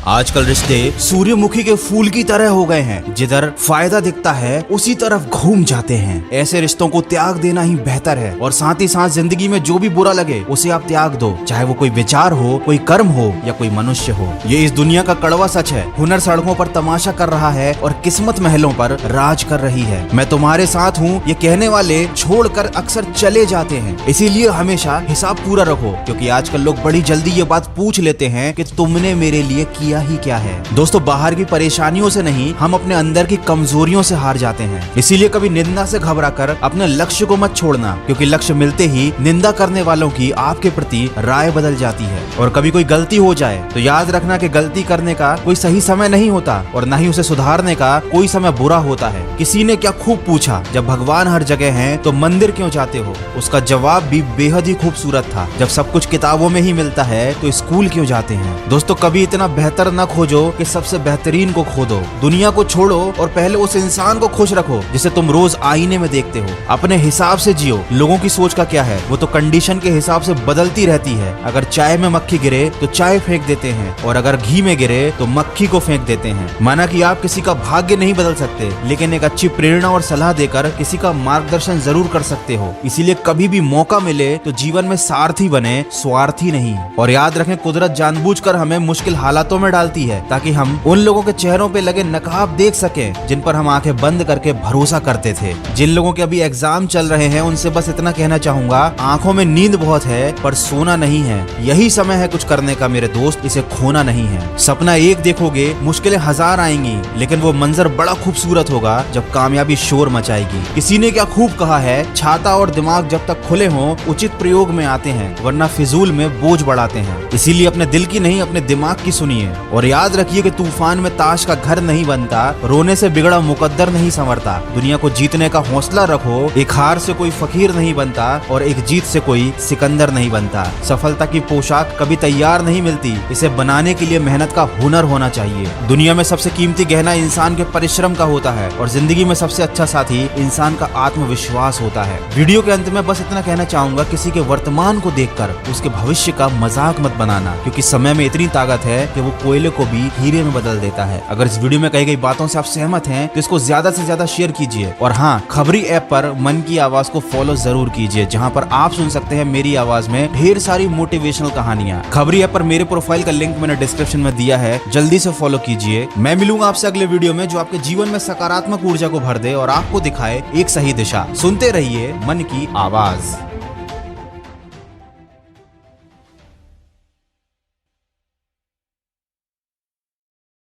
आजकल रिश्ते सूर्यमुखी के फूल की तरह हो गए हैं, जिधर फायदा दिखता है उसी तरफ घूम जाते हैं। ऐसे रिश्तों को त्याग देना ही बेहतर है और साथ ही साथ जिंदगी में जो भी बुरा लगे उसे आप त्याग दो, चाहे वो कोई विचार हो, कोई कर्म हो या कोई मनुष्य हो। ये इस दुनिया का कड़वा सच है। हुनर सड़कों पर तमाशा कर रहा है और किस्मत महलों पर राज कर रही है। मैं तुम्हारे साथ हूँ ये कहने वाले छोड़कर अक्सर चले जाते हैं। इसीलिए हमेशा हिसाब पूरा रखो, क्योंकि आजकल लोग बड़ी जल्दी ये बात पूछ लेते हैं कि तुमने मेरे लिए किया ही क्या है। दोस्तों, बाहर की परेशानियों से नहीं, हम अपने अंदर की कमजोरियों से हार जाते हैं। इसीलिए कभी निंदा से घबराकर अपने लक्ष्य को मत छोड़ना, क्योंकि लक्ष्य मिलते ही निंदा करने वालों की आपके प्रति राय बदल जाती है। और कभी कोई गलती हो जाए तो याद रखना कि गलती करने का कोई सही समय नहीं होता और न ही उसे सुधारने का कोई समय बुरा होता है। किसी ने क्या खूब पूछा, जब भगवान हर जगह हैं तो मंदिर क्यों जाते हो? उसका जवाब भी बेहद ही खूबसूरत था, जब सब कुछ किताबों में ही मिलता है तो स्कूल क्यों जाते हैं? दोस्तों, कभी इतना बेहतर न खोजो कि सबसे बेहतरीन को खो दो। दुनिया को छोड़ो और पहले उस इंसान को खुश रखो जिसे तुम रोज आईने में देखते हो। अपने हिसाब से जियो। लोगों की सोच का क्या है, वो तो कंडीशन के हिसाब से बदलती रहती है। अगर चाय में मक्खी गिरे तो चाय फेंक देते हैं, और अगर घी में गिरे तो मक्खी को फेंक देते हैं। माना कि आप किसी का भाग्य नहीं बदल सकते, लेकिन एक अच्छी प्रेरणा और सलाह देकर किसी का मार्गदर्शन जरूर कर सकते हो। इसीलिए कभी भी मौका मिले तो जीवन में सारथी बने, स्वार्थी नहीं। और याद रखें, कुदरत जानबूझकर हमें मुश्किल हालातों में डालती है ताकि हम उन लोगों के चेहरों पे लगे नकाब देख सकें जिन पर हम आंखें बंद करके भरोसा करते थे। जिन लोगों के अभी एग्जाम चल रहे हैं उनसे बस इतना कहना चाहूंगा, आंखों में नींद बहुत है पर सोना नहीं है। यही समय है कुछ करने का मेरे दोस्त, इसे खोना नहीं है। सपना एक देखोगे, मुश्किलें हजार आएंगी, लेकिन वो मंजर बड़ा खूबसूरत होगा जब कामयाबी शोर मचाएगी। किसी ने क्या खूब कहा है, छाता और दिमाग जब तक खुले हों उचित प्रयोग में आते हैं, वरना फिजूल में बोझ बढ़ाते हैं। इसीलिए अपने दिल की नहीं, अपने दिमाग की सुनिए। और याद रखिए कि तूफान में ताश का घर नहीं बनता, रोने से बिगड़ा मुकद्दर नहीं संवरता। दुनिया को जीतने का हौसला रखो। एक हार से कोई फकीर नहीं बनता और एक जीत से कोई सिकंदर नहीं बनता। सफलता की पोशाक कभी तैयार नहीं मिलती, इसे बनाने के लिए मेहनत का हुनर होना चाहिए। दुनिया में सबसे कीमती गहना इंसान के परिश्रम का होता है और जिंदगी में सबसे अच्छा साथी इंसान का आत्मविश्वास होता है। वीडियो के अंत में बस इतना कहना चाहूंगा, किसी के वर्तमान को देखकर उसके भविष्य का मजाक मत बनाना, क्योंकि समय में इतनी ताकत है कि वो कोयले को भी हीरे में बदल देता है। अगर इस वीडियो में कही गई बातों से आप सहमत हैं तो इसको ज्यादा से ज्यादा शेयर कीजिए। और हाँ, खबरी ऐप पर मन की आवाज को फॉलो जरूर कीजिए, जहां पर आप सुन सकते हैं मेरी आवाज में ढेर सारी मोटिवेशनल कहानियां। खबरी ऐप पर मेरे प्रोफाइल का लिंक मैंने डिस्क्रिप्शन में दिया है, जल्दी से फॉलो कीजिए। मैं मिलूंगा आपसे अगले वीडियो में, जो आपके जीवन में सकारात्मक ऊर्जा को भर दे और आपको दिखाए एक सही दिशा। सुनते रहिए मन की आवाज।